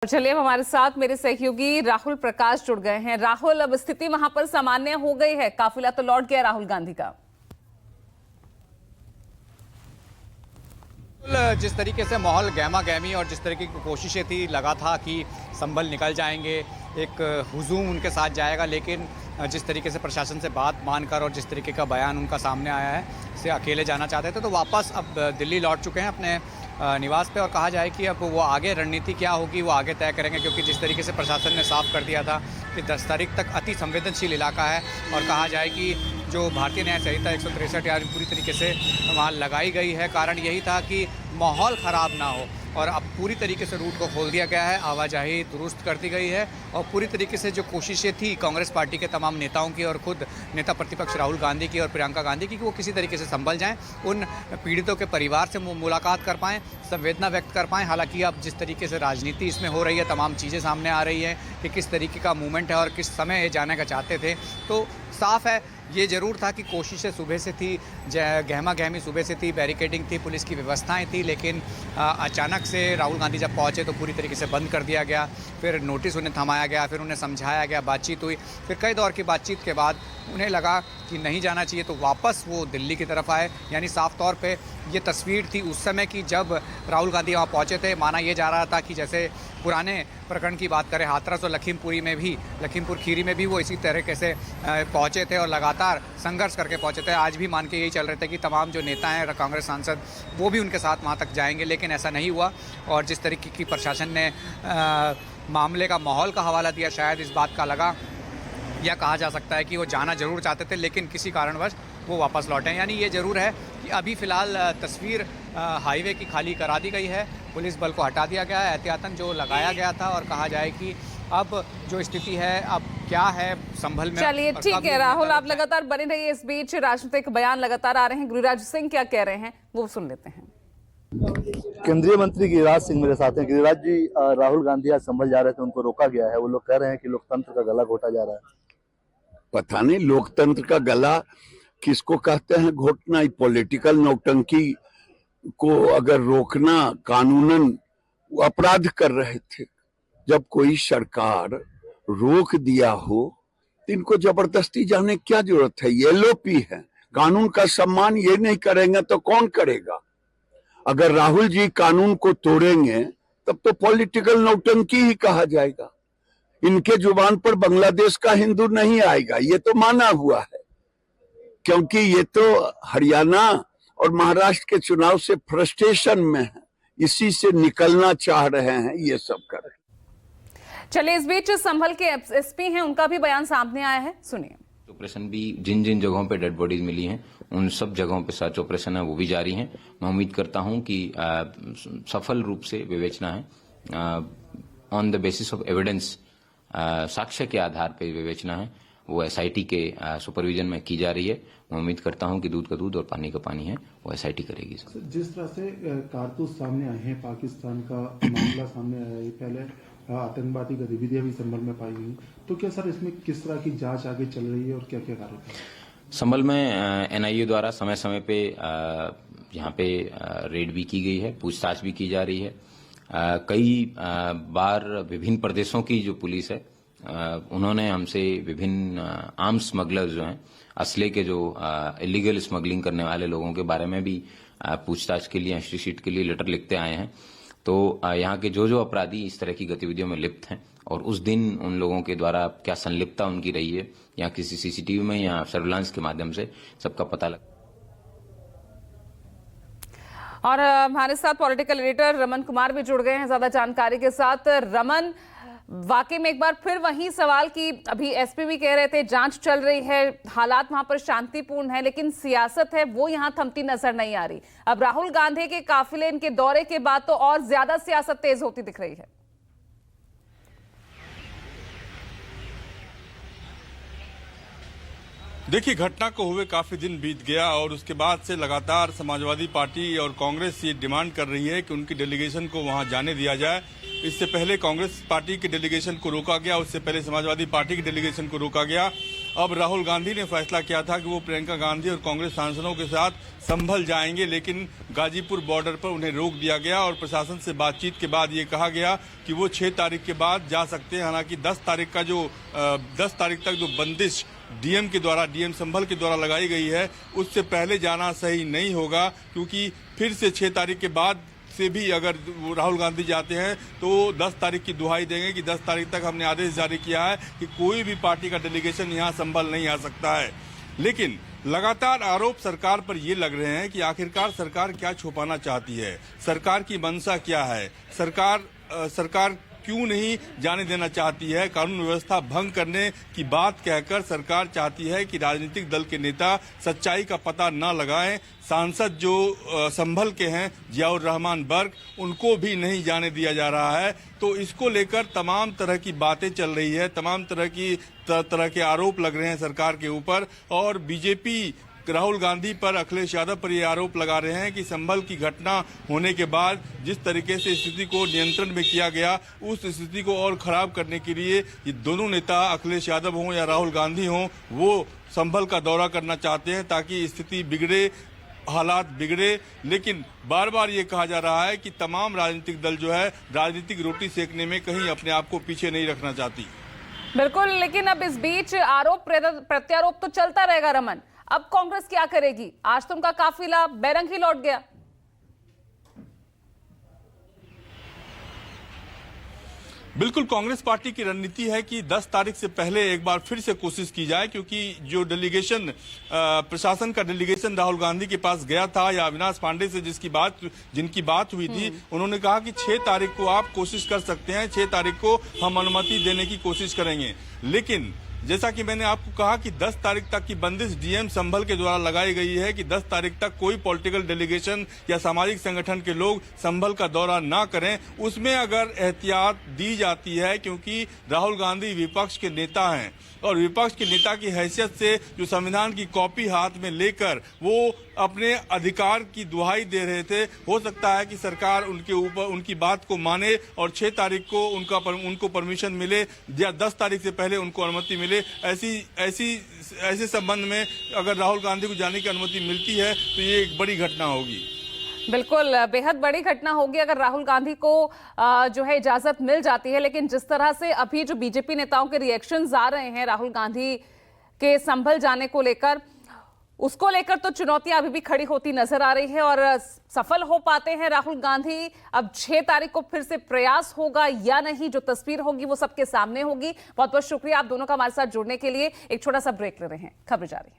चलिए अब हमारे साथ मेरे सहयोगी राहुल प्रकाश जुड़ गए हैं। राहुल, अब स्थिति वहां पर सामान्य हो गई है, काफिला तो लौट गया राहुल गांधी का। जिस तरीके से माहौल गहमा गहमी और जिस तरीके की कोशिशें थी, लगा था कि संभल निकल जाएंगे, एक हुजूम उनके साथ जाएगा, लेकिन जिस तरीके से प्रशासन से बात मानकर और जिस तरीके का बयान उनका सामने आया है, से अकेले जाना चाहते थे, तो वापस अब दिल्ली लौट चुके हैं अपने निवास पे। और कहा जाए कि अब वो आगे रणनीति क्या होगी वो आगे तय करेंगे, क्योंकि जिस तरीके से प्रशासन ने साफ कर दिया था कि 10 तारीख तक अति संवेदनशील इलाका है, और कहा जाए कि जो भारतीय न्याय संहिता 163 यार पूरी तरीके से वहाँ लगाई गई है। कारण यही था कि माहौल ख़राब ना हो, और अब पूरी तरीके से रूट को खोल दिया गया है, आवाजाही दुरुस्त कर दी गई है, और पूरी तरीके से जो कोशिशें थी कांग्रेस पार्टी के तमाम नेताओं की और खुद नेता प्रतिपक्ष राहुल गांधी की और प्रियंका गांधी की, कि वो किसी तरीके से संभल जाएं, उन पीड़ितों के परिवार से मुलाकात कर पाएँ, संवेदना व्यक्त कर पाएँ। हालांकि अब जिस तरीके से राजनीति इसमें हो रही है, तमाम चीज़ें सामने आ रही हैं कि किस तरीके का मूवमेंट है और किस समय जाने का चाहते थे, तो साफ है ये ज़रूर था कि कोशिशें सुबह से थी, गहमा गहमी सुबह से थी, बैरिकेडिंग थी, पुलिस की व्यवस्थाएं थी, लेकिन अचानक से राहुल गांधी जब पहुंचे तो पूरी तरीके से बंद कर दिया गया। फिर नोटिस उन्हें थमाया गया, फिर उन्हें समझाया गया, बातचीत हुई, फिर कई दौर की बातचीत के बाद उन्हें लगा कि नहीं जाना चाहिए, तो वापस वो दिल्ली की तरफ आए। यानी साफ तौर पे ये तस्वीर थी उस समय की जब राहुल गांधी वहाँ पहुँचे थे। माना ये जा रहा था कि जैसे पुराने प्रकरण की बात करें, हाथरस और लखीमपुर खीरी में भी वो इसी तरीके से पहुँचे थे और लगातार संघर्ष करके पहुँचे थे। आज भी मान के यही चल रहे थे कि तमाम जो नेता हैं कांग्रेस सांसद वो भी उनके साथ वहाँ तक जाएंगे, लेकिन ऐसा नहीं हुआ। और जिस तरीके की प्रशासन ने मामले का माहौल का हवाला दिया, शायद इस बात का लगा या कहा जा सकता है कि वो जाना जरूर चाहते थे, लेकिन किसी कारणवश वो वापस लौटे। यानी ये ज़रूर है कि अभी फ़िलहाल तस्वीर हाईवे की खाली करा दी गई है, पुलिस बल को हटा दिया गया है एहतियातन जो लगाया गया था, और कहा जाए कि अब जो स्थिति है अब क्या है संभल में। चलिए ठीक है राहुल, आप लगातार बने रहिए। इस बीच राजनीतिक बयान लगातार आ रहे हैं, गिरिराज सिंह क्या कह रहे हैं वो सुन लेते हैं। केंद्रीय मंत्री गिरिराज सिंह मेरे साथ हैं। गिरिराज जी, राहुल गांधी आज संभल जा रहे थे, उनको रोका गया है, वो लोग कह रहे हैं कि लोकतंत्र का गला घोटा जा रहा है। पता नहीं लोकतंत्र का गला किसको कहते हैं घोटना। पॉलिटिकल नौटंकी को अगर रोकना कानूनन, वो अपराध कर रहे थे। जब कोई सरकार रोक दिया हो तो इनको जबरदस्ती जाने क्या जरूरत है। ये एलओपी है, कानून का सम्मान ये नहीं करेंगे तो कौन करेगा। अगर राहुल जी कानून को तोड़ेंगे तब तो पॉलिटिकल नौटंकी ही कहा जाएगा। इनके जुबान पर बांग्लादेश का हिंदू नहीं आएगा, ये तो माना हुआ है, क्योंकि ये तो हरियाणा और महाराष्ट्र के चुनाव से फ्रस्ट्रेशन में है, इसी से निकलना चाह रहे हैं, ये सब कर रहे हैं। चलिए इस बीच संभल के एसपी हैं, उनका भी बयान सामने आया है, सुनिए। ऑपरेशन भी जिन जिन जगहों पे डेड बॉडीज मिली हैं उन सब जगहों पे सर्च ऑपरेशन है वो भी जारी है। मैं उम्मीद करता हूं कि सफल रूप से विवेचना है, on the basis of evidence, साक्ष्य के आधार पर विवेचना है, वो एसआईटी के सुपरविजन में की जा रही है। मैं उम्मीद करता हूं कि दूध का दूध और पानी का पानी है, वो एसआईटी करेगी। जिस तरह से कारतूस सामने आए हैं, पाकिस्तान का मामला सामने आया है, पहले आतंकवादी गतिविधियां भी संभल में पाई गई, तो क्या सर इसमें किस तरह की जांच आगे चल रही है और क्या क्या कार्य? संभल में एनआईए द्वारा समय समय पे यहाँ पे रेड भी की गई है, पूछताछ भी की जा रही है। कई बार विभिन्न प्रदेशों की जो पुलिस है उन्होंने हमसे विभिन्न आर्म्स स्मगलर्स जो हैं, असले के जो इलीगल स्मगलिंग करने वाले लोगों के बारे में भी पूछताछ के लिए, हिस्ट्री शीट के लिए लेटर लिखते आए हैं। तो यहाँ के जो अपराधी इस तरह की गतिविधियों में लिप्त हैं और उस दिन उन लोगों के द्वारा क्या संलिप्तता उनकी रही है, या किसी सीसीटीवी में या सर्विलांस के माध्यम से सबका पता लगा। और हमारे साथ पॉलिटिकल एडिटर रमन कुमार भी जुड़ गए हैं ज्यादा जानकारी के साथ। रमन, वाकई में एक बार फिर वही सवाल कि अभी एसपी भी कह रहे थे जांच चल रही है, हालात वहां पर शांतिपूर्ण है, लेकिन सियासत है वो यहां थमती नजर नहीं आ रही। अब राहुल गांधी के काफिले, इनके दौरे के बाद तो और ज्यादा सियासत तेज होती दिख रही है। देखिए, घटना को हुए काफी दिन बीत गया और उसके बाद से लगातार समाजवादी पार्टी और कांग्रेस ये डिमांड कर रही है कि उनकी डेलीगेशन को वहां जाने दिया जाए। इससे पहले कांग्रेस पार्टी के डेलीगेशन को रोका गया, उससे पहले समाजवादी पार्टी की डेलीगेशन को रोका गया अब राहुल गांधी ने फैसला किया था कि वो प्रियंका गांधी और कांग्रेस सांसदों के साथ संभल जाएंगे, लेकिन गाजीपुर बॉर्डर पर उन्हें रोक दिया गया और प्रशासन से बातचीत के बाद ये कहा गया कि वो 6 तारीख के बाद जा सकते हैं। हालांकि 10 तारीख तक जो बंदिश डीएम संभल के द्वारा लगाई गई है, उससे पहले जाना सही नहीं होगा, क्योंकि फिर से 6 तारीख के बाद से भी अगर राहुल गांधी जाते हैं तो 10 तारीख की दुहाई देंगे कि 10 तारीख तक हमने आदेश जारी किया है कि कोई भी पार्टी का डेलीगेशन यहाँ संभल नहीं आ सकता है। लेकिन लगातार आरोप सरकार पर ये लग रहे हैं कि आखिरकार सरकार क्या छुपाना चाहती है, सरकार की मंशा क्या है, सरकार क्यों नहीं जाने देना चाहती है। कानून व्यवस्था भंग करने की बात कहकर सरकार चाहती है कि राजनीतिक दल के नेता सच्चाई का पता न लगाएं। सांसद जो संभल के हैं जियाउर रहमान बर्क, उनको भी नहीं जाने दिया जा रहा है। तो इसको लेकर तमाम तरह की बातें चल रही है, तमाम तरह के आरोप लग रहे हैं सरकार के ऊपर। और बीजेपी राहुल गांधी पर, अखिलेश यादव पर ये आरोप लगा रहे हैं कि संभल की घटना होने के बाद जिस तरीके से स्थिति को नियंत्रण में किया गया, उस स्थिति को और खराब करने के लिए ये दोनों नेता, अखिलेश यादव हों या राहुल गांधी हों, वो संभल का दौरा करना चाहते हैं ताकि स्थिति बिगड़े, हालात बिगड़े। लेकिन बार बार ये कहा जा रहा है कि तमाम राजनीतिक दल जो है राजनीतिक रोटी सेकने में कहीं अपने आप को पीछे नहीं रखना चाहती। बिल्कुल, लेकिन अब इस बीच आरोप प्रत्यारोप तो चलता रहेगा रमन। अब कांग्रेस क्या करेगी? आज तो उनका काफिला बैरंग ही लौट गया। बिल्कुल, कांग्रेस पार्टी की रणनीति है कि 10 तारीख से पहले एक बार फिर से कोशिश की जाए, क्योंकि जो डेलीगेशन प्रशासन का डेलीगेशन राहुल गांधी के पास गया था या अविनाश पांडे से जिनकी बात हुई थी, उन्होंने कहा कि 6 तारीख को आप कोशिश कर सकते हैं, 6 तारीख को हम अनुमति देने की कोशिश करेंगे। लेकिन जैसा कि मैंने आपको कहा कि 10 तारीख तक की बंदिश डीएम संभल के द्वारा लगाई गई है कि 10 तारीख तक कोई पॉलिटिकल डेलीगेशन या सामाजिक संगठन के लोग संभल का दौरा ना करें। उसमें अगर एहतियात दी जाती है, क्योंकि राहुल गांधी विपक्ष के नेता हैं और विपक्ष के नेता की हैसियत से जो संविधान की कॉपी हाथ में लेकर वो अपने अधिकार की दुहाई दे रहे थे, हो सकता है कि सरकार उनके ऊपर उनकी बात को माने और 6 तारीख को उनको परमिशन मिले या 10 तारीख से पहले उनको अनुमति मिले। ऐसे संबंध में अगर राहुल गांधी को जाने की अनुमति मिलती है तो ये एक बड़ी घटना होगी। बिल्कुल, बेहद बड़ी घटना होगी अगर राहुल गांधी को जो है इजाजत मिल जाती है। लेकिन जिस तरह से अभी जो बीजेपी नेताओं के रिएक्शंस आ रहे हैं राहुल गांधी के संभल जाने को लेकर, उसको लेकर तो चुनौतियां अभी भी खड़ी होती नजर आ रही है। और सफल हो पाते हैं राहुल गांधी? अब 6 तारीख को फिर से प्रयास होगा या नहीं, जो तस्वीर होगी वो सबके सामने होगी। बहुत बहुत शुक्रिया आप दोनों का हमारे साथ जुड़ने के लिए। एक छोटा सा ब्रेक ले रहे हैं, खबर जारी है।